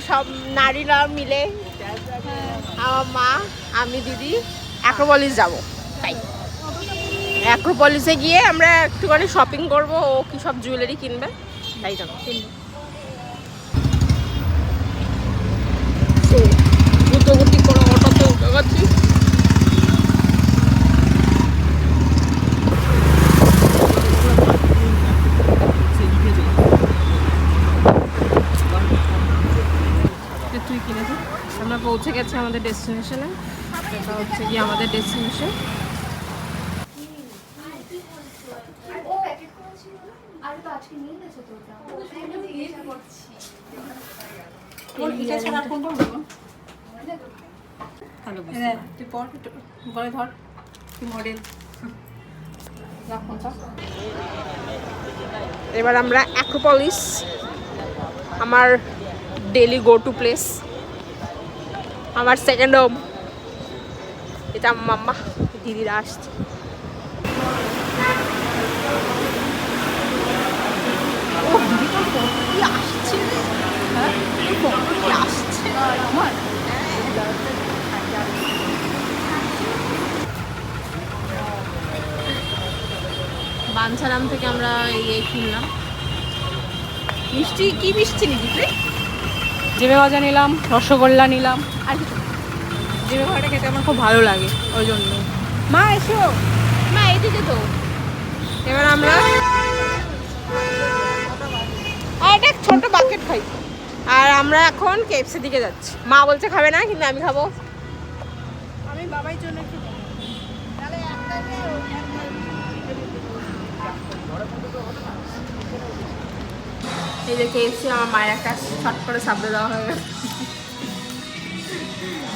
সব নারীরা মিলে আমার মা আমি দিদি অ্যাক্রোপলিস যাব। তাই অ্যাক্রোপলিসে গিয়ে আমরা একটুখানি শপিং করব। ও কি সব জুয়েলারি কিনবে তাই জন্য গুটি করে অটোতে উঠে গেছি। তুই কিনেছি আমরা পৌঁছে গেছি আমাদের ডেস্টিনেশনে। এটা হচ্ছে কি আমাদের ডেস্টিনেশন। এবার আমরা অ্যাক্রোপলিস, আমার ডেলি গো টু প্লেস, আমার সেকেন্ড হোম। এটা আমার মাম্মা দিদিরা আসছে। বাঞ্ছারাম থেকে আমরা এই কিনলাম মিষ্টি। কি মিষ্টি নিবি তুই? জিভে ভাজা নিলাম, রসগোল্লা নিলাম, আর কিছু জিভে ভাজাটা খেতে আমার খুব ভালো লাগে ওই জন্য। মা এসো, মা এদিকে তো। এবার আমরা একটা ছোট বাকেট খাই। আর আমরা এখন কেএফসি দিকে যাচ্ছি। মা বলছে খাবে না, কিন্তু আমি খাবো। আমি বাবার জন্য একটু এই যে কেএফসি আমার মায়ের একটা শর্ট করে সাবড়ে দেওয়া হয়ে গেছে।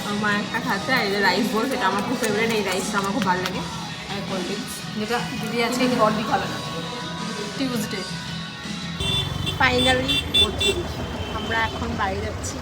আমার মা একটা খাচ্ছে। আর এই যে রাইস বোল, সেটা আমার খুব ফেভারিট। এই রাইসটা আমার খুব ভালো লাগে। আর কোল্ড ড্রিঙ্কস, যেটা দিদি আছে বডি খাবে না, টিউজডে। ফাইনালি আমরা এখন বাড়ি যাচ্ছি।